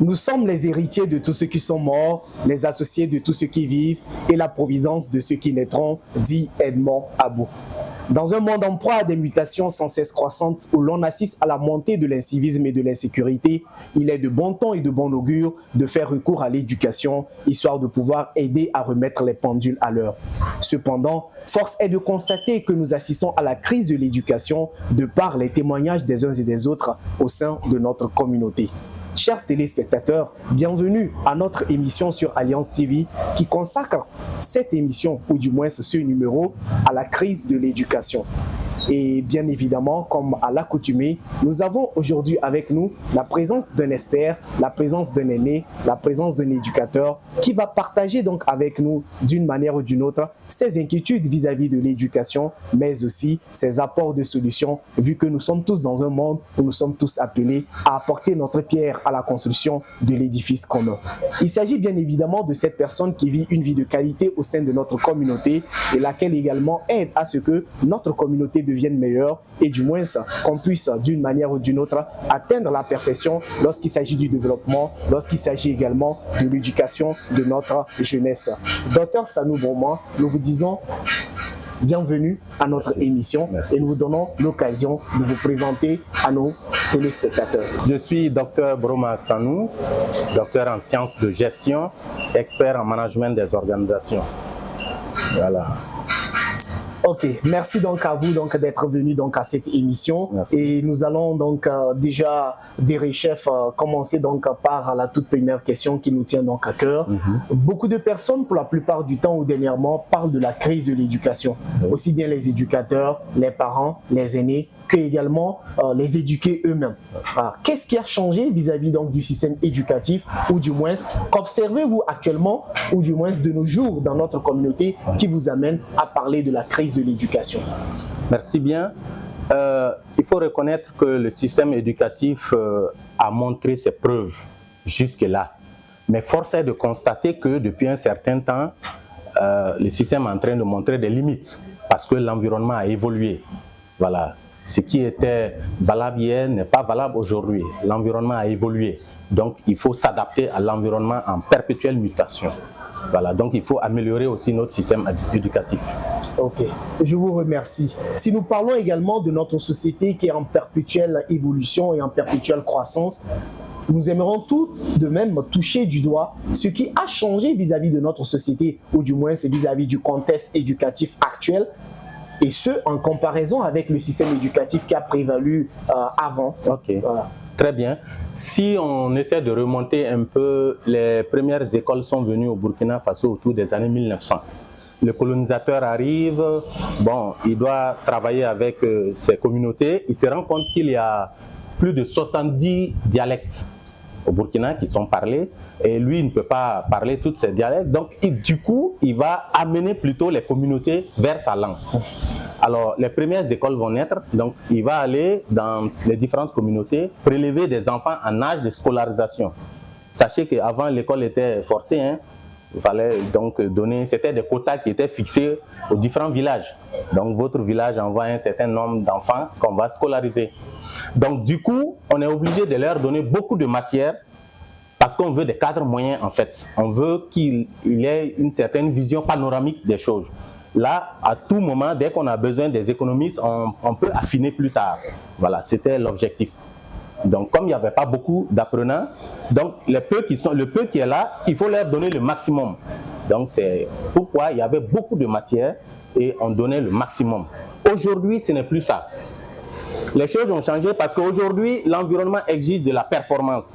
Nous sommes les héritiers de tous ceux qui sont morts, les associés de tous ceux qui vivent et la providence de ceux qui naîtront, dit Edmond About. Dans un monde en proie à des mutations sans cesse croissantes où l'on assiste à la montée de l'incivisme et de l'insécurité, il est de bon ton et de bon augure de faire recours à l'éducation, histoire de pouvoir aider à remettre les pendules à l'heure. Cependant, force est de constater que nous assistons à la crise de l'éducation de par les témoignages des uns et des autres au sein de notre communauté. Chers téléspectateurs, bienvenue à notre émission sur Alliance TV qui consacre cette émission, ou du moins ce numéro, à la crise de l'éducation. Et bien évidemment, comme à l'accoutumée, nous avons aujourd'hui avec nous la présence d'un expert, la présence d'un aîné, la présence d'un éducateur qui va partager donc avec nous d'une manière ou d'une autre ses inquiétudes vis-à-vis de l'éducation, mais aussi ses apports de solutions, vu que nous sommes tous dans un monde où nous sommes tous appelés à apporter notre pierre à la construction de l'édifice commun. Il s'agit bien évidemment de cette personne qui vit une vie de qualité au sein de notre communauté et laquelle également aide à ce que notre communauté devienne meilleure et du moins qu'on puisse d'une manière ou d'une autre atteindre la perfection lorsqu'il s'agit du développement, lorsqu'il s'agit également de l'éducation de notre jeunesse. Docteur Sanou Broma, nous vous disons bienvenue à notre émission. Merci. Et nous vous donnons l'occasion de vous présenter à nos téléspectateurs. Je suis Dr Broma Sanou, docteur en sciences de gestion, expert en management des organisations. Voilà. Ok, merci donc à vous d'être venu à cette émission. Merci. Et nous allons donc déjà, chef, commencer donc par la toute première question qui nous tient donc à cœur. Beaucoup de personnes, pour la plupart du temps ou dernièrement, parlent de la crise de l'éducation. Aussi bien les éducateurs, les parents, les aînés, que également les éduqués eux-mêmes. Qu'est-ce qui a changé vis-à-vis donc du système éducatif, ou du moins qu'observez-vous actuellement, ou du moins de nos jours dans notre communauté, qui vous amène à parler de la crise de l'éducation? Merci bien. Il faut reconnaître que le système éducatif a montré ses preuves jusque-là. Mais force est de constater que depuis un certain temps, le système est en train de montrer des limites parce que l'environnement a évolué. Voilà. Ce qui était valable hier n'est pas valable aujourd'hui. L'environnement a évolué. Donc, il faut s'adapter à l'environnement en perpétuelle mutation. Voilà, donc il faut améliorer aussi notre système éducatif. Ok, je vous remercie. Si nous parlons également de notre société qui est en perpétuelle évolution et en perpétuelle croissance, nous aimerons tout de même toucher du doigt ce qui a changé vis-à-vis de notre société, ou du moins c'est vis-à-vis du contexte éducatif actuel, et ce en comparaison avec le système éducatif qui a prévalu avant. Ok. Voilà. Très bien. Si on essaie de remonter un peu, les premières écoles sont venues au Burkina Faso autour des années 1900. Le colonisateur arrive, bon, il doit travailler avec ses communautés. Il se rend compte qu'il y a plus de 70 dialectes au Burkina qui sont parlés et lui il ne peut pas parler tous ces dialectes, donc du coup il va amener plutôt les communautés vers sa langue. Alors les premières écoles vont naître, donc il va aller dans les différentes communautés prélever des enfants en âge de scolarisation. Sachez qu'avant l'école était forcée, hein. Il fallait donc donner, c'était des quotas qui étaient fixés aux différents villages. Donc votre village envoie un certain nombre d'enfants qu'on va scolariser. Donc du coup, on est obligé de leur donner beaucoup de matière parce qu'on veut des cadres moyens en fait. On veut qu'il ait une certaine vision panoramique des choses. Là, à tout moment, dès qu'on a besoin des économistes, on peut affiner plus tard. Voilà, c'était l'objectif. Donc comme il n'y avait pas beaucoup d'apprenants, donc le peu qui est là, il faut leur donner le maximum. Donc c'est pourquoi il y avait beaucoup de matière et on donnait le maximum. Aujourd'hui, ce n'est plus ça. Les choses ont changé parce qu'aujourd'hui, l'environnement exige de la performance.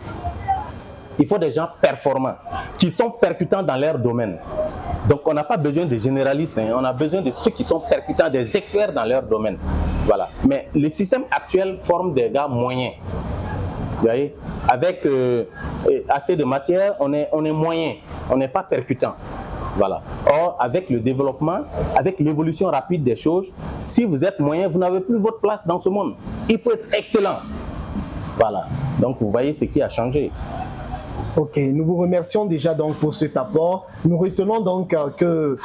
Il faut des gens performants, qui sont percutants dans leur domaine. Donc on n'a pas besoin de généralistes, hein. On a besoin de ceux qui sont percutants, des experts dans leur domaine. Voilà. Mais le système actuel forme des gars moyens. Vous voyez, avec assez de matière, on est moyen, on n'est pas percutant. Voilà. Or, avec le développement, avec l'évolution rapide des choses, si vous êtes moyen, vous n'avez plus votre place dans ce monde. Il faut être excellent. Voilà. Donc, vous voyez ce qui a changé. Ok, nous vous remercions déjà donc pour cet apport. Nous retenons donc que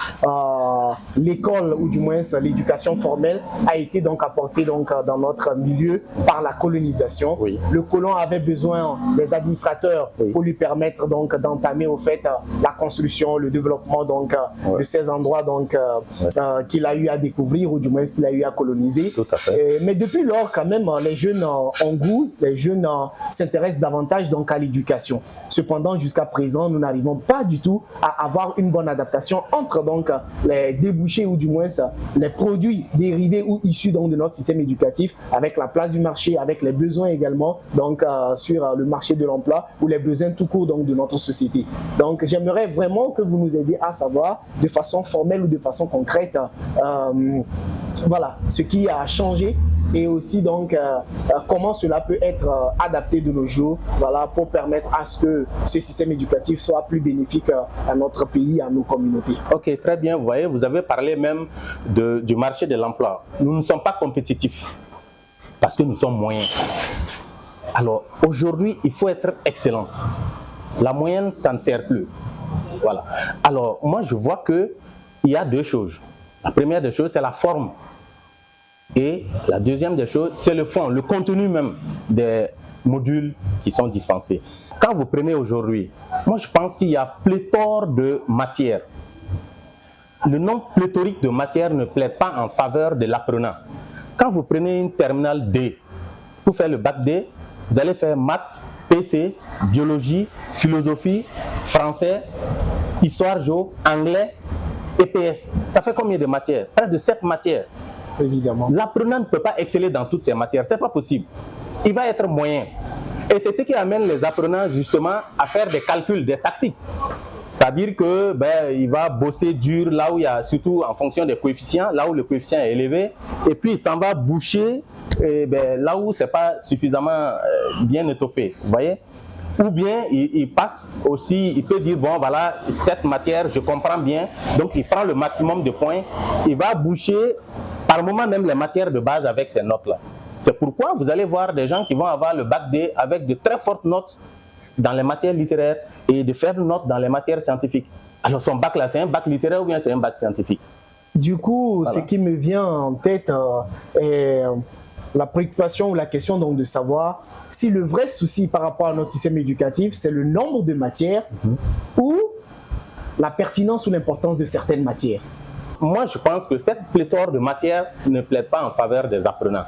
l'école, ou du moins l'éducation formelle, a été donc apportée donc dans notre milieu par la colonisation. Oui. Le colon avait besoin des administrateurs pour lui permettre donc d'entamer au fait la construction, le développement donc de ces endroits donc qu'il a eu à découvrir, ou du moins qu'il a eu à coloniser. Tout à fait. Mais depuis lors, quand même, les jeunes ont goût, les jeunes s'intéressent davantage donc à l'éducation. Cependant, jusqu'à présent, nous n'arrivons pas du tout à avoir une bonne adaptation entre donc les débouchés, ou du moins les produits dérivés ou issus donc de notre système éducatif, avec la place du marché, avec les besoins également donc sur le marché de l'emploi, ou les besoins tout court donc de notre société. Donc j'aimerais vraiment que vous nous aidiez à savoir de façon formelle ou de façon concrète voilà ce qui a changé, et aussi donc comment cela peut être adapté de nos jours, voilà, pour permettre à ce que ce système éducatif soit plus bénéfique à notre pays, à nos communautés. Ok, très bien. Vous voyez, vous avez parlé même du marché de l'emploi. Nous ne sommes pas compétitifs parce que nous sommes moyens. Alors aujourd'hui, il faut être excellent. La moyenne, ça ne sert plus. Voilà. Alors moi, je vois qu'il y a deux choses. La première des choses, c'est la forme. Et la deuxième des choses, c'est le fond, le contenu même des modules qui sont dispensés. Quand vous prenez aujourd'hui, moi je pense qu'il y a pléthore de matières. Le nombre pléthorique de matières ne plaît pas en faveur de l'apprenant. Quand vous prenez une terminale D, pour faire le bac D, vous allez faire maths, PC, biologie, philosophie, français, histoire, géo, anglais, EPS. Ça fait combien de matières? Près de 7 matières. Évidemment. L'apprenant ne peut pas exceller dans toutes ces matières, c'est pas possible. Il va être moyen. Et c'est ce qui amène les apprenants justement à faire des calculs, des tactiques. C'est-à-dire que il va bosser dur là où il y a, surtout en fonction des coefficients, là où le coefficient est élevé, et puis il s'en va boucher là où c'est pas suffisamment bien étoffé. Vous voyez? Ou bien il passe aussi, il peut dire bon voilà, cette matière je comprends bien, donc il prend le maximum de points, il va boucher par moment même les matières de base avec ces notes là. C'est pourquoi vous allez voir des gens qui vont avoir le bac D avec de très fortes notes dans les matières littéraires et de faibles notes dans les matières scientifiques. Alors son bac là, c'est un bac littéraire ou bien c'est un bac scientifique? Du coup, voilà. Ce qui me vient en tête est la préoccupation ou la question donc de savoir si le vrai souci par rapport à notre système éducatif, c'est le nombre de matières ou la pertinence ou l'importance de certaines matières. Moi, je pense que cette pléthore de matières ne plaide pas en faveur des apprenants.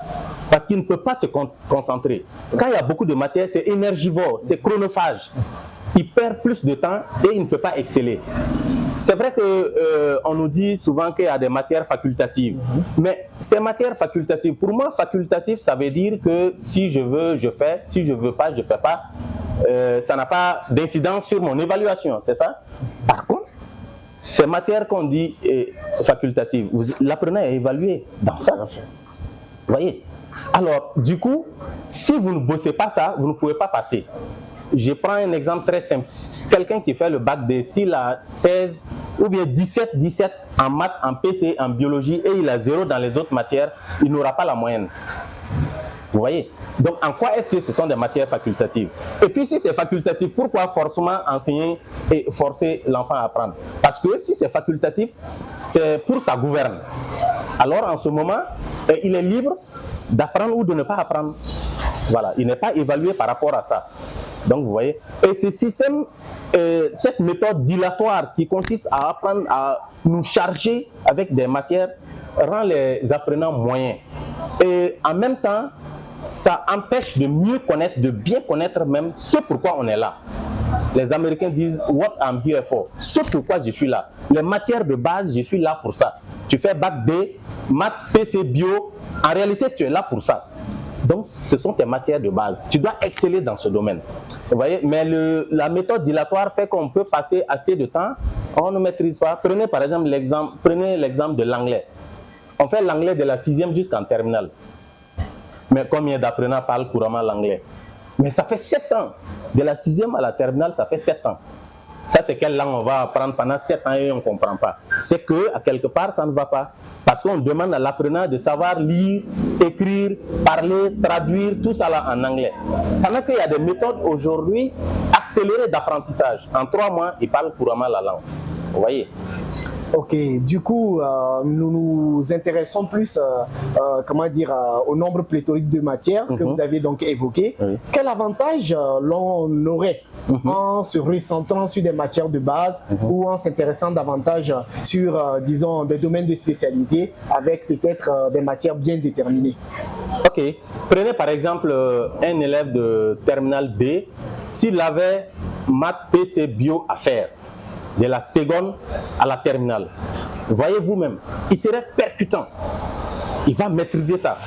Parce qu'ils ne peuvent pas se concentrer. Quand il y a beaucoup de matières, c'est énergivore, c'est chronophage. Il perd plus de temps et il ne peut pas exceller. C'est vrai qu'on nous dit souvent qu'il y a des matières facultatives. Mais ces matières facultatives, pour moi, facultatif, ça veut dire que si je veux, je fais. Si je ne veux pas, je ne fais pas. Ça n'a pas d'incidence sur mon évaluation, c'est ça? Par contre, ces matières qu'on dit facultatives, l'apprenant est évalué dans ça. Vous voyez? Alors, du coup, si vous ne bossez pas ça, vous ne pouvez pas passer. Je prends un exemple très simple. Quelqu'un qui fait le bac D, s'il a 16 ou bien 17 en maths, en PC, en biologie, et il a 0 dans les autres matières, il n'aura pas la moyenne. Vous voyez? Donc, en quoi est-ce que ce sont des matières facultatives? Et puis, si c'est facultatif, pourquoi forcément enseigner et forcer l'enfant à apprendre? Parce que si c'est facultatif, c'est pour sa gouverne. Alors, en ce moment, il est libre d'apprendre ou de ne pas apprendre. Voilà, il n'est pas évalué par rapport à ça. Donc, vous voyez, et ce système, cette méthode dilatoire qui consiste à apprendre à nous charger avec des matières, rend les apprenants moyens. Et en même temps, ça empêche de mieux connaître, de bien connaître même ce pourquoi on est là. Les Américains disent « What I'm here for ». Ce pourquoi je suis là. Les matières de base, je suis là pour ça. Tu fais bac D, maths, PC, bio, en réalité, tu es là pour ça. Donc, ce sont tes matières de base. Tu dois exceller dans ce domaine. Vous voyez? Mais la méthode dilatoire fait qu'on peut passer assez de temps, on ne maîtrise pas. Prenez par exemple l'exemple de l'anglais. On fait l'anglais de la 6e jusqu'en terminale. Mais combien d'apprenants parlent couramment l'anglais? Mais ça fait 7 ans. De la 6e à la terminale, ça fait 7 ans. Ça, c'est quelle langue on va apprendre pendant 7 ans et on ne comprend pas. C'est qu'à quelque part, ça ne va pas. Parce qu'on demande à l'apprenant de savoir lire, écrire, parler, traduire, tout ça là en anglais. Pendant qu'il y a des méthodes aujourd'hui accélérées d'apprentissage. En 3 mois, il parle couramment la langue. Vous voyez? Ok, du coup, nous nous intéressons plus, au nombre pléthorique de matières que vous avez donc évoqué. Oui. Quel avantage l'on aurait en se ressentant sur des matières de base ou en s'intéressant davantage sur, disons, des domaines de spécialité avec peut-être des matières bien déterminées? Ok, prenez par exemple un élève de terminale B, s'il avait maths, PC, bio à faire, de la seconde à la terminale, voyez vous-même, il serait percutant, il va maîtriser ça.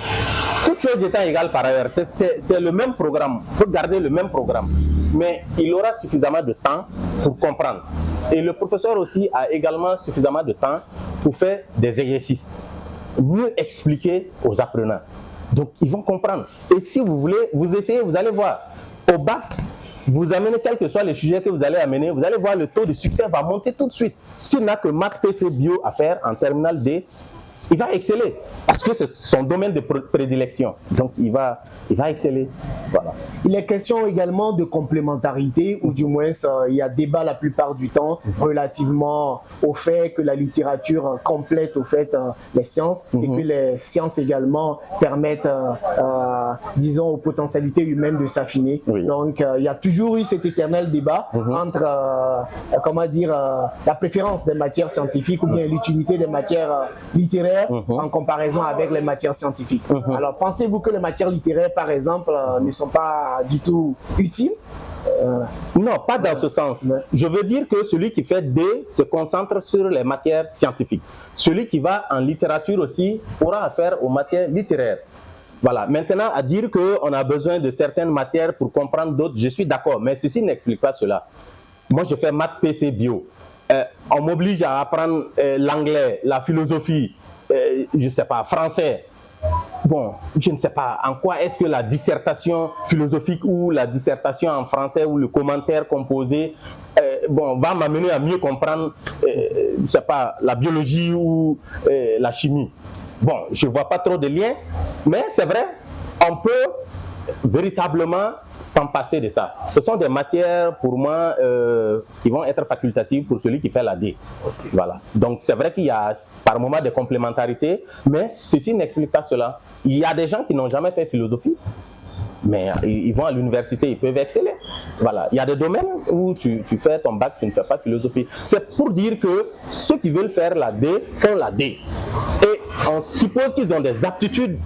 Toute chose étant égale par ailleurs, c'est le même programme, vous gardez le même programme, mais il aura suffisamment de temps pour comprendre. Et le professeur aussi a également suffisamment de temps pour faire des exercices, mieux expliquer aux apprenants. Donc ils vont comprendre. Et si vous voulez, vous essayez, vous allez voir, au bac, vous amenez quel que soit le sujet que vous allez amener, vous allez voir le taux de succès va monter tout de suite. S'il n'a que maths, PC, bio à faire en terminale D, il va exceller parce que c'est son domaine de prédilection. Donc il va exceller. Voilà. Il est question également de complémentarité, ou du moins il y a débat la plupart du temps relativement au fait que la littérature complète au fait les sciences et que les sciences également permettent, disons, aux potentialités humaines de s'affiner. Oui. Donc il y a toujours eu cet éternel débat entre, la préférence des matières scientifiques ou bien l'utilité des matières littéraires en comparaison avec les matières scientifiques. Alors, pensez-vous que les matières littéraires, par exemple, ne sont pas du tout utiles? Non, pas dans ce sens. Je veux dire que celui qui fait D se concentre sur les matières scientifiques. Celui qui va en littérature aussi aura affaire aux matières littéraires. Voilà. Maintenant, à dire qu'on a besoin de certaines matières pour comprendre d'autres, je suis d'accord, mais ceci n'explique pas cela. Moi, je fais maths, PC, bio. On m'oblige à apprendre l'anglais, la philosophie, je ne sais pas, français. Bon, je ne sais pas en quoi est-ce que la dissertation philosophique ou la dissertation en français ou le commentaire composé va m'amener à mieux comprendre, je ne sais pas, la biologie ou la chimie. Bon, je ne vois pas trop de liens, mais c'est vrai, on peut véritablement s'en passer de ça. Ce sont des matières pour moi qui vont être facultatives pour celui qui fait la D. Okay. Voilà. Donc c'est vrai qu'il y a par moment des complémentarités, mais ceci n'explique pas cela. Il y a des gens qui n'ont jamais fait philosophie, mais ils vont à l'université, ils peuvent exceller. Voilà. Il y a des domaines où tu fais ton bac, tu ne fais pas philosophie. C'est pour dire que ceux qui veulent faire la D font la D. Et on suppose qu'ils ont des aptitudes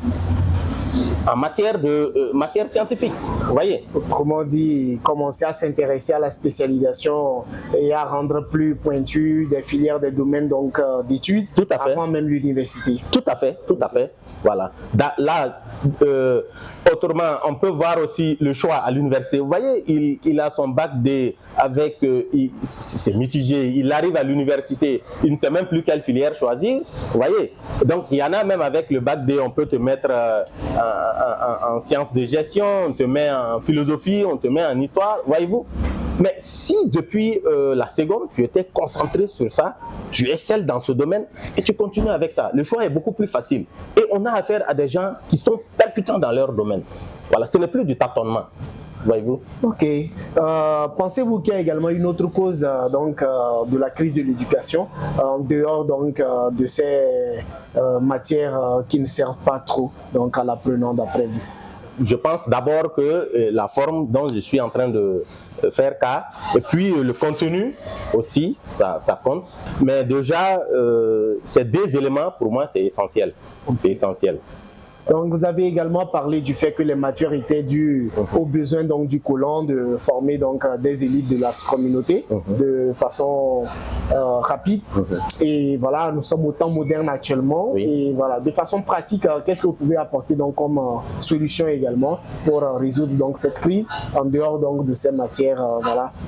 en matière scientifique, vous voyez. Autrement dit, commencer à s'intéresser à la spécialisation et à rendre plus pointu des filières, des domaines donc d'études avant même l'université. Tout à fait, tout à fait. Voilà. Là, autrement, on peut voir aussi le choix à l'université. Vous voyez, il a son bac D avec, c'est mitigé. Il arrive à l'université, il ne sait même plus quelle filière choisir. Vous voyez. Donc, il y en a même avec le bac D, on peut te mettre en sciences de gestion, on te met en philosophie, on te met en histoire, voyez-vous. Mais si depuis la seconde, tu étais concentré sur ça, tu excelles dans ce domaine et tu continues avec ça, le choix est beaucoup plus facile. Et on a affaire à des gens qui sont percutants dans leur domaine. Voilà, ce n'est plus du tâtonnement. Voyez-vous. Ok. Pensez-vous qu'il y a également une autre cause de la crise de l'éducation, en dehors donc, de ces matières qui ne servent pas trop donc, à l'apprenant d'après vous? Je pense d'abord que la forme dont je suis en train de faire cas, et puis le contenu aussi, ça compte. Mais déjà, ces deux éléments, pour moi, c'est essentiel. C'est essentiel. Donc, vous avez également parlé du fait que les matières étaient dues aux besoins donc, du colon de former donc, des élites de la communauté de façon rapide. Et voilà, nous sommes au temps moderne actuellement. Et voilà, de façon pratique, qu'est-ce que vous pouvez apporter donc, comme solution également pour résoudre donc, cette crise en dehors donc, de ces matières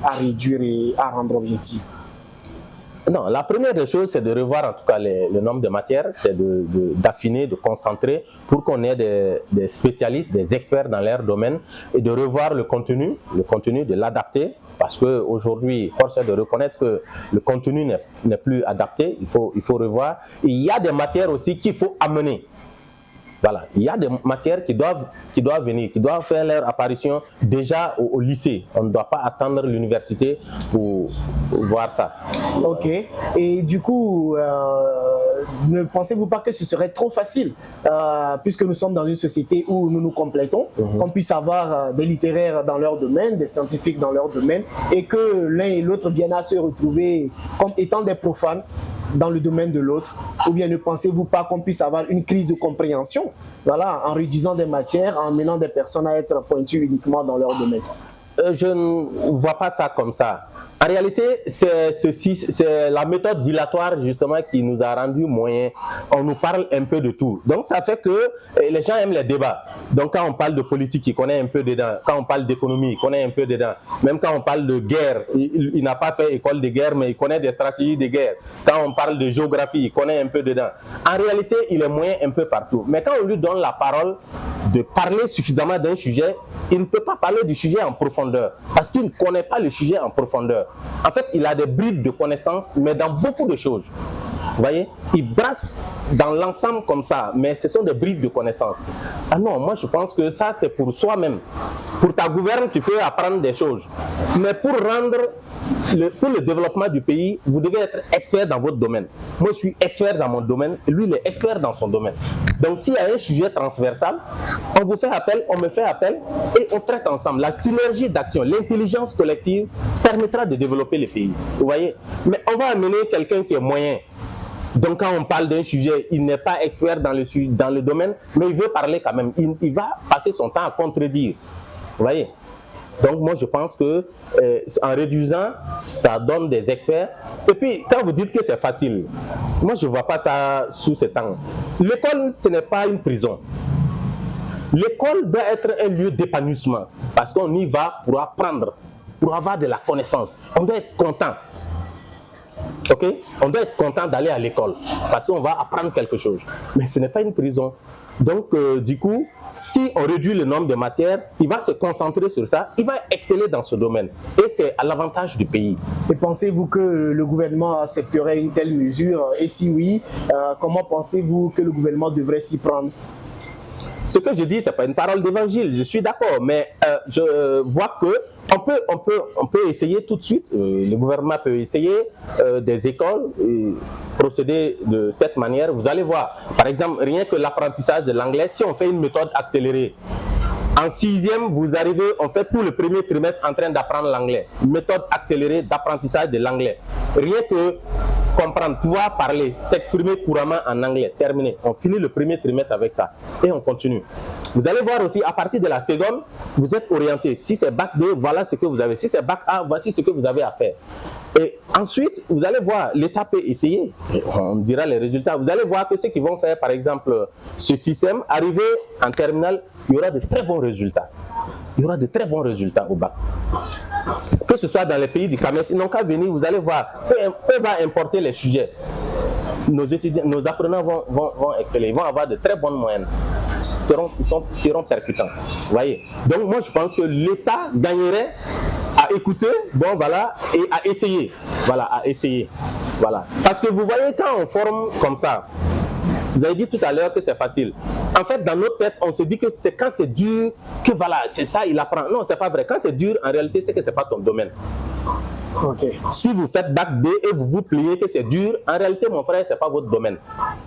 à réduire et à rendre objectives? Non, la première des choses, c'est de revoir en tout cas le nombre de matières, c'est d'affiner, de concentrer pour qu'on ait des spécialistes, des experts dans leur domaine et de revoir le contenu, de l'adapter parce qu'aujourd'hui, force est de reconnaître que le contenu n'est plus adapté, il faut revoir. Et il y a des matières aussi qu'il faut amener. Voilà, il y a des matières qui doivent venir, qui doivent faire leur apparition déjà au lycée. On ne doit pas attendre l'université pour voir ça. Ok. Et du coup, ne pensez-vous pas que ce serait trop facile, puisque nous sommes dans une société où nous nous complétons, qu'on puisse avoir des littéraires dans leur domaine, des scientifiques dans leur domaine, et que l'un et l'autre viennent à se retrouver comme étant des profanes dans le domaine de l'autre? Ou bien ne pensez-vous pas qu'on puisse avoir une crise de compréhension, voilà, en réduisant des matières, en menant des personnes à être pointues uniquement dans leur domaine? Je ne vois pas ça comme ça. En réalité, c'est la méthode dilatoire justement qui nous a rendu moyens. On nous parle un peu de tout. Donc ça fait que les gens aiment les débats. Donc quand on parle de politique, il connaît un peu dedans. Quand on parle d'économie, il connaît un peu dedans. Même quand on parle de guerre, il n'a pas fait école de guerre, mais il connaît des stratégies de guerre. Quand on parle de géographie, il connaît un peu dedans. En réalité, il est moyen un peu partout. Mais quand on lui donne la parole de parler suffisamment d'un sujet, il ne peut pas parler du sujet en profondeur. Parce qu'il ne connaît pas le sujet en profondeur. En fait, il a des bribes de connaissances, mais dans beaucoup de choses. Vous voyez, il brasse dans l'ensemble comme ça, mais ce sont des bribes de connaissances. Ah non, moi je pense que ça c'est pour soi-même. Pour ta gouverne, tu peux apprendre des choses. Mais pour le développement du pays, vous devez être expert dans votre domaine. Moi je suis expert dans mon domaine, lui il est expert dans son domaine. Donc s'il y a un sujet transversal, on vous fait appel, on me fait appel et on traite ensemble. La synergie d'action, l'intelligence collective permettra de développer le pays. Vous voyez? Mais on va amener quelqu'un qui est moyen. Donc quand on parle d'un sujet, il n'est pas expert dans le domaine, mais il veut parler quand même. Il va passer son temps à contredire. Vous voyez? Donc moi je pense que en réduisant, ça donne des experts. Et puis quand vous dites que c'est facile, moi je ne vois pas ça sous cet angle. L'école, ce n'est pas une prison. L'école doit être un lieu d'épanouissement parce qu'on y va pour apprendre, pour avoir de la connaissance. On doit être content. Ok, on doit être content d'aller à l'école parce qu'on va apprendre quelque chose. Mais ce n'est pas une prison. Donc, du coup, si on réduit le nombre de matières, il va se concentrer sur ça, il va exceller dans ce domaine. Et c'est à l'avantage du pays. Et pensez-vous que le gouvernement accepterait une telle mesure? Et si oui, comment pensez-vous que le gouvernement devrait s'y prendre? Ce que je dis, ce n'est pas une parole d'évangile, je suis d'accord, mais je vois que on peut essayer tout de suite, le gouvernement peut essayer des écoles, procéder de cette manière. Vous allez voir, par exemple, rien que l'apprentissage de l'anglais, si on fait une méthode accélérée, en 6e, vous arrivez, on fait tout le premier trimestre en train d'apprendre l'anglais. Méthode accélérée d'apprentissage de l'anglais. Rien que comprendre, pouvoir parler, s'exprimer couramment en anglais. Terminé. On finit le premier trimestre avec ça. Et on continue. Vous allez voir aussi, à partir de la seconde, vous êtes orienté. Si c'est bac 2, voilà ce que vous avez. Si c'est bac A, voici ce que vous avez à faire. Et ensuite, vous allez voir, l'État peut essayer. On dira les résultats. Vous allez voir que ceux qui vont faire, par exemple, ce système, arriver en terminale, il y aura de très bons résultats. Il y aura de très bons résultats au bac. Que ce soit dans les pays du commerce, ils n'ont qu'à venir, vous allez voir, eux va importer les sujets. Nos étudiants, nos apprenants vont exceller, ils vont avoir de très bonnes moyennes, seront percutants. Vous voyez. Donc moi je pense que l'État gagnerait à écouter, bon voilà, et à essayer. Voilà, à essayer. Voilà. Parce que vous voyez, quand on forme comme ça, vous avez dit tout à l'heure que c'est facile. En fait, dans notre tête, on se dit que c'est quand c'est dur que voilà, c'est ça, il apprend. Non, c'est pas vrai. Quand c'est dur, en réalité, c'est que c'est pas ton domaine. Okay. Si vous faites bac B et vous vous pliez que c'est dur, en réalité, mon frère, c'est pas votre domaine.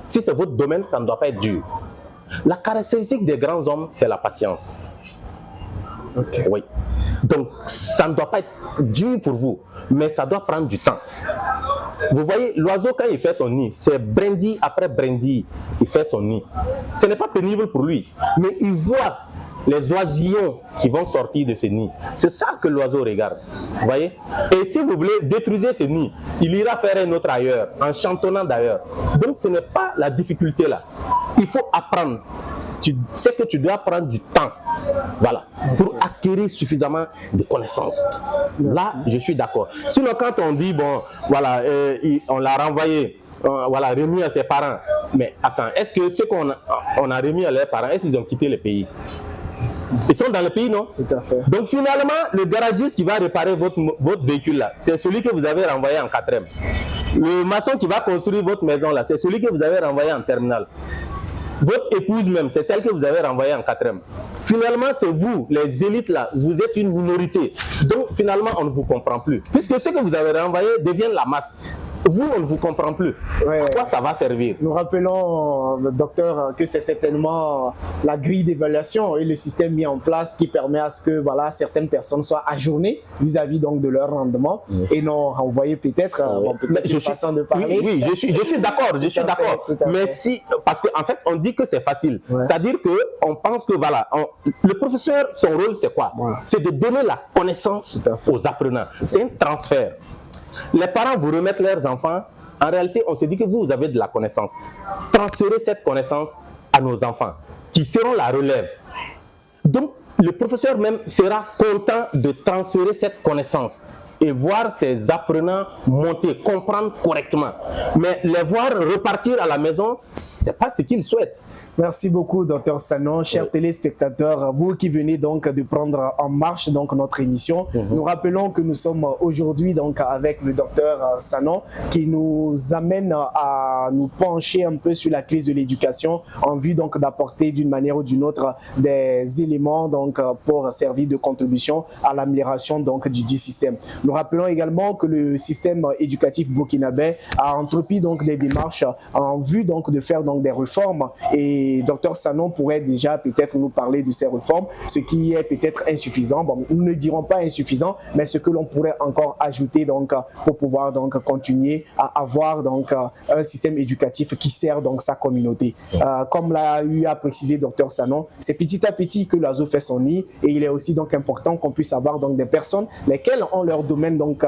Si c'est votre domaine, ça ne doit pas être dur. La caractéristique des grands hommes, c'est la patience. Okay. Oui. Donc, ça ne doit pas être dur pour vous, mais ça doit prendre du temps. Vous voyez, l'oiseau, quand il fait son nid, c'est brindille après brindille, il fait son nid. Ce n'est pas pénible pour lui, mais il voit les oisillons qui vont sortir de ce nid. C'est ça que l'oiseau regarde. Vous voyez? Et si vous voulez détruire ce nid, il ira faire un autre ailleurs, en chantonnant d'ailleurs. Donc, ce n'est pas la difficulté là. Il faut apprendre. Tu sais que tu dois prendre du temps, voilà, pour acquérir suffisamment de connaissances. Là, je suis d'accord. Sinon, quand on dit, bon, voilà, on l'a renvoyé, voilà, remis à ses parents. Mais attends, est-ce que ceux qu'on a remis à leurs parents, est-ce qu'ils ont quitté le pays? Ils sont dans le pays, non? Tout à fait. Donc finalement, le garagiste qui va réparer votre véhicule là, c'est celui que vous avez renvoyé en 4e. Le maçon qui va construire votre maison là, c'est celui que vous avez renvoyé en terminale. Votre épouse même, c'est celle que vous avez renvoyée en 4e. Finalement, c'est vous, les élites là, vous êtes une minorité. Donc finalement, on ne vous comprend plus. Puisque ce que vous avez renvoyé devient la masse. Vous, on ne vous comprend plus. Ouais. À quoi ça va servir? Nous rappelons, docteur, que c'est certainement la grille d'évaluation et le système mis en place qui permet à ce que voilà, certaines personnes soient ajournées vis-à-vis donc de leur rendement et non renvoyées peut-être une façon de parler. Oui, je suis d'accord, je suis d'accord. Mais si, parce qu'en fait, on dit que c'est facile. Ouais. C'est-à-dire qu'on pense que voilà, le professeur, son rôle, c'est quoi? Ouais. C'est de donner la connaissance aux apprenants. C'est un transfert. Les parents vous remettent leurs enfants. En réalité, on se dit que vous avez de la connaissance. Transférez cette connaissance à nos enfants, qui seront la relève. Donc, le professeur même sera content de transférer cette connaissance et voir ses apprenants monter, comprendre correctement. Mais les voir repartir à la maison, ce n'est pas ce qu'ils souhaitent. Merci beaucoup, Dr Sanon. Chers téléspectateurs, vous qui venez donc de prendre en marche donc notre émission, nous rappelons que nous sommes aujourd'hui donc avec le Dr Sanon qui nous amène à nous pencher un peu sur la crise de l'éducation en vue donc d'apporter d'une manière ou d'une autre des éléments donc pour servir de contribution à l'amélioration donc du système. Nous rappelons également que le système éducatif burkinabé a entrepris donc des démarches en vue donc de faire donc des réformes et Dr Sanon pourrait déjà peut-être nous parler de ces réformes, ce qui est peut-être insuffisant. Bon, nous ne dirons pas insuffisant, mais ce que l'on pourrait encore ajouter donc pour pouvoir donc continuer à avoir donc un système éducatif qui sert donc sa communauté. Comme l'a eu à préciser Dr Sanon, c'est petit à petit que l'oiseau fait son nid et il est aussi donc important qu'on puisse avoir donc des personnes lesquelles ont leur domaine donc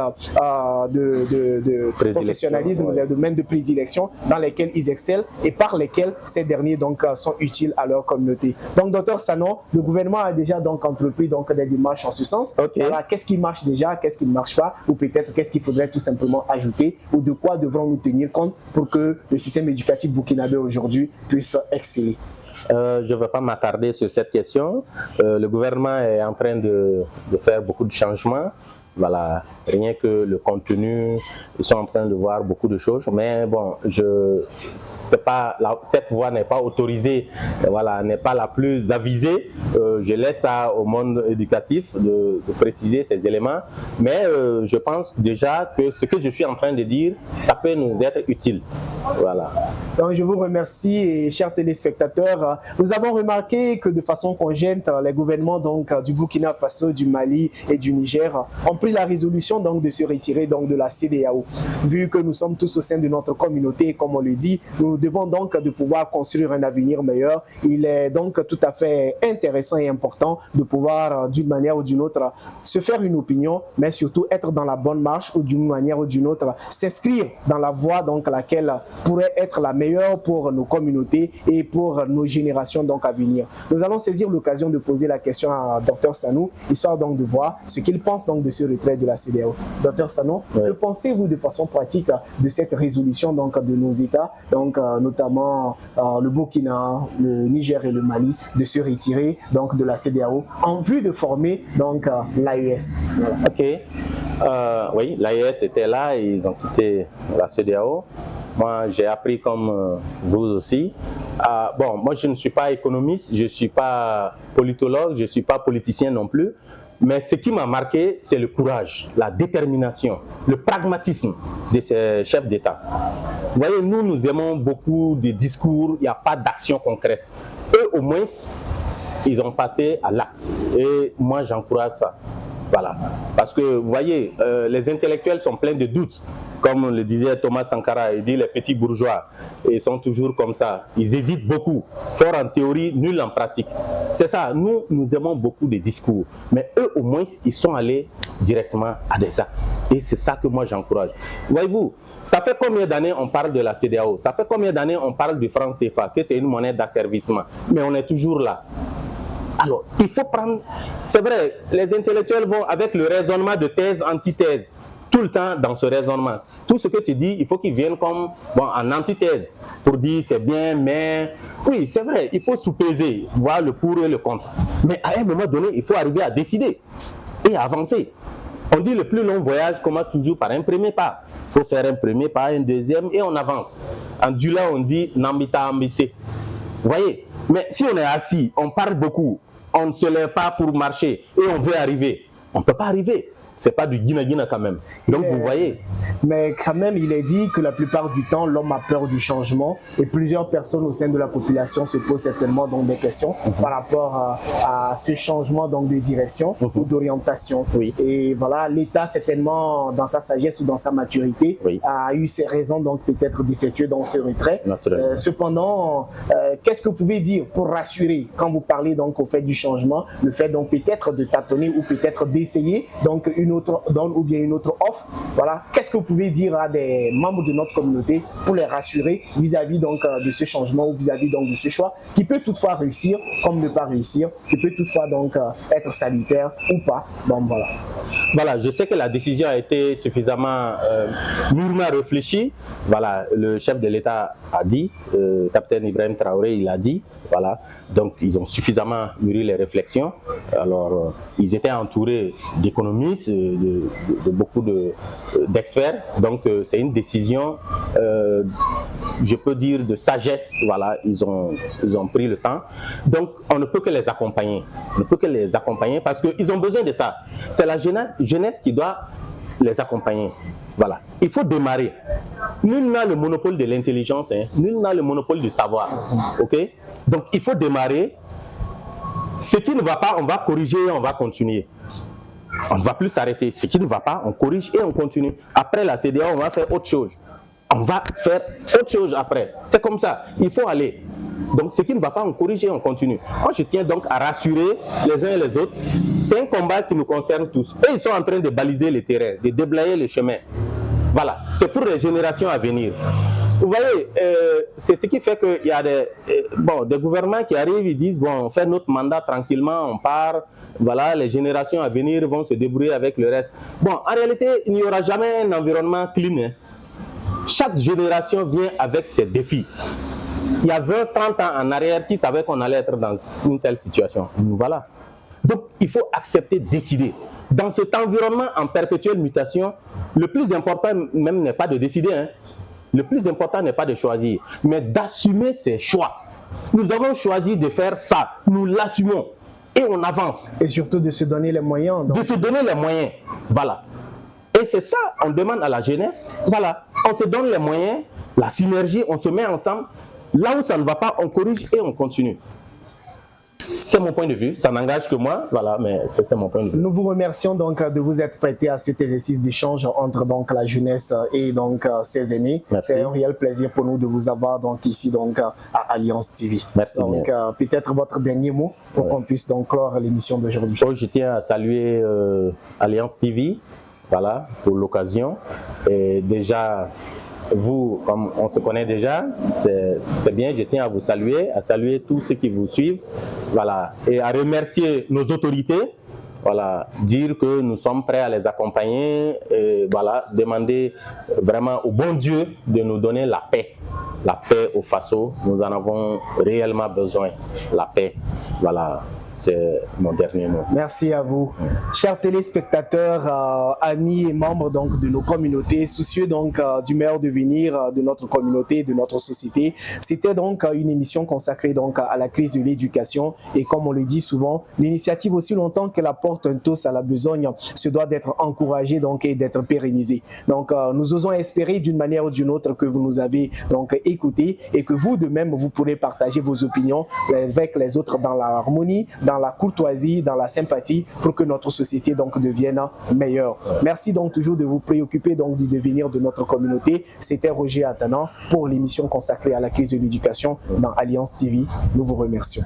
de professionnalisme, leur domaine de prédilection dans lesquels ils excellent et par lesquels ces derniers donc sont utiles à leur communauté. Donc, Dr Sanon, le gouvernement a déjà donc entrepris donc des démarches en ce sens. Voilà, qu'est-ce qui marche déjà, qu'est-ce qui ne marche pas, ou peut-être qu'est-ce qu'il faudrait tout simplement ajouter, ou de quoi devrons-nous tenir compte pour que le système éducatif burkinabé aujourd'hui puisse exceller. Je ne vais pas m'attarder sur cette question. Le gouvernement est en train de faire beaucoup de changements. Voilà, rien que le contenu, ils sont en train de voir beaucoup de choses, mais bon, cette voie n'est pas autorisée, voilà, n'est pas la plus avisée. Je laisse ça au monde éducatif de préciser ces éléments, mais je pense déjà que ce que je suis en train de dire, ça peut nous être utile. Voilà. Donc, je vous remercie et chers téléspectateurs, nous avons remarqué que de façon conjointe, les gouvernements donc du Burkina Faso, du Mali et du Niger ont pris la résolution donc de se retirer donc de la CEDEAO. Vu que nous sommes tous au sein de notre communauté, comme on le dit, nous devons donc de pouvoir construire un avenir meilleur. Il est donc tout à fait intéressant et important de pouvoir d'une manière ou d'une autre se faire une opinion, mais surtout être dans la bonne marche ou d'une manière ou d'une autre s'inscrire dans la voie donc laquelle pourrait être la meilleure pour nos communautés et pour nos générations donc à venir. Nous allons saisir l'occasion de poser la question à Dr Sanou, histoire donc de voir ce qu'il pense donc de ce retrait de la CEDEAO. Dr Sanon, que pensez-vous de façon pratique de cette résolution donc de nos États, donc notamment le Burkina, le Niger et le Mali, de se retirer donc de la CEDEAO en vue de former donc l'AES? Voilà. Ok, oui, l'AES était là et ils ont quitté la CEDEAO. Moi, j'ai appris comme vous aussi. Bon, moi, je ne suis pas économiste, je ne suis pas politologue, je ne suis pas politicien non plus. Mais ce qui m'a marqué, c'est le courage, la détermination, le pragmatisme de ces chefs d'État. Vous voyez, nous aimons beaucoup de discours, il n'y a pas d'action concrète. Eux, au moins, ils ont passé à l'acte. Et moi, j'encourage ça. Voilà. Parce que, vous voyez, les intellectuels sont pleins de doutes. Comme le disait Thomas Sankara, il dit les petits bourgeois, ils sont toujours comme ça. Ils hésitent beaucoup. Fort en théorie, nul en pratique. C'est ça, nous aimons beaucoup de discours. Mais eux, au moins, ils sont allés directement à des actes. Et c'est ça que moi, j'encourage. Voyez-vous, ça fait combien d'années on parle de la CEDEAO? Ça fait combien d'années on parle du franc CFA, que c'est une monnaie d'asservissement? Mais on est toujours là. Alors, il faut prendre... C'est vrai, les intellectuels vont avec le raisonnement de thèse, antithèse. Tout le temps dans ce raisonnement. Tout ce que tu dis, il faut qu'il vienne comme en antithèse pour dire c'est bien, mais... Oui, c'est vrai, il faut sous-peser, voir le pour et le contre. Mais à un moment donné, il faut arriver à décider et à avancer. On dit le plus long voyage commence toujours par un premier pas. Il faut faire un premier pas, un deuxième et on avance. En Dula, on dit Nambita Ambissé. Vous voyez? Mais si on est assis, on parle beaucoup, on ne se lève pas pour marcher et on veut arriver, on ne peut pas arriver. C'est pas du guina-guina quand même. Donc vous voyez. Mais quand même, il est dit que la plupart du temps, l'homme a peur du changement et plusieurs personnes au sein de la population se posent certainement donc des questions par rapport à ce changement donc de direction ou d'orientation. Oui. Et voilà, l'État certainement dans sa sagesse ou dans sa maturité a eu ses raisons donc peut-être d'effectuer dans ce retrait. Cependant, qu'est-ce que vous pouvez dire pour rassurer quand vous parlez donc au fait du changement, le fait donc peut-être de tâtonner ou peut-être d'essayer donc une autre donne ou bien une autre offre. Voilà, qu'est-ce que vous pouvez dire à des membres de notre communauté pour les rassurer vis-à-vis donc de ce changement ou vis-à-vis donc de ce choix qui peut toutefois réussir comme ne pas réussir, qui peut toutefois donc être salutaire ou pas. Bon voilà. Voilà, je sais que la décision a été suffisamment mûrement réfléchie. Voilà, le chef de l'État a dit, capitaine Ibrahim Traoré, il a dit, voilà. Donc ils ont suffisamment mûri les réflexions. Alors ils étaient entourés d'économistes, de beaucoup d'experts. Donc c'est une décision, je peux dire, de sagesse. Voilà, ils ont pris le temps. Donc on ne peut que les accompagner. On ne peut que les accompagner parce qu'ils ont besoin de ça. C'est la jeunesse qui doit les accompagner. Voilà, il faut démarrer. Nul n'a le monopole de l'intelligence, hein. Nul n'a le monopole du savoir. Ok? Donc il faut démarrer. Ce qui ne va pas, on va corriger et on va continuer. On ne va plus s'arrêter. Ce qui ne va pas, on corrige et on continue. Après la CEDEAO, on va faire autre chose. On va faire autre chose après. C'est comme ça. Il faut aller. Donc ce qui ne va pas, on corrige et on continue. Moi, je tiens donc à rassurer les uns et les autres. C'est un combat qui nous concerne tous. Et ils sont en train de baliser les terrains, de déblayer les chemins. Voilà. C'est pour les générations à venir. Vous voyez, c'est ce qui fait qu'il y a des gouvernements qui arrivent, ils disent, bon, on fait notre mandat tranquillement, on part, voilà, les générations à venir vont se débrouiller avec le reste. Bon, en réalité, il n'y aura jamais un environnement clean, hein. Chaque génération vient avec ses défis. Il y a 20, 30 ans en arrière, qui savait qu'on allait être dans une telle situation? Voilà. Donc, il faut accepter, décider. Dans cet environnement en perpétuelle mutation, le plus important même n'est pas de décider, hein. Le plus important n'est pas de choisir, mais d'assumer ses choix. Nous avons choisi de faire ça, nous l'assumons et on avance. Et surtout de se donner les moyens. Donc. De se donner les moyens, voilà. Et c'est ça, on demande à la jeunesse, voilà. On se donne les moyens, la synergie, on se met ensemble. Là où ça ne va pas, on corrige et on continue. C'est mon point de vue, ça n'engage que moi, voilà, mais c'est mon point de vue. Nous vous remercions donc de vous être prêté à cet exercice d'échange entre donc la jeunesse et donc ses aînés. C'est un réel plaisir pour nous de vous avoir donc ici donc à Alliance TV. Merci. Donc peut-être votre dernier mot pour qu'on puisse donc clore l'émission d'aujourd'hui. Je tiens à saluer Alliance TV, voilà, pour l'occasion. Et déjà, vous, comme on se connaît déjà, c'est bien, je tiens à vous saluer, à saluer tous ceux qui vous suivent, voilà, et à remercier nos autorités, voilà, dire que nous sommes prêts à les accompagner, et voilà, demander vraiment au bon Dieu de nous donner la paix au Faso, nous en avons réellement besoin, la paix, voilà. C'est mon dernier mot. Merci à vous. Chers téléspectateurs, amis et membres donc, de nos communautés, soucieux donc du meilleur devenir de notre communauté, de notre société. C'était donc une émission consacrée donc à la crise de l'éducation. Et comme on le dit souvent, l'initiative, aussi longtemps que la porte un tous à la besogne, se doit d'être encouragée donc, et d'être pérennisée. Donc nous osons espérer d'une manière ou d'une autre que vous nous avez donc écoutés et que vous de même vous pourrez partager vos opinions avec les autres dans l'harmonie, dans la courtoisie, dans la sympathie, pour que notre société donc devienne meilleure. Merci donc toujours de vous préoccuper donc du devenir de notre communauté. C'était Roger Atanan pour l'émission consacrée à la crise de l'éducation dans Alliance TV. Nous vous remercions.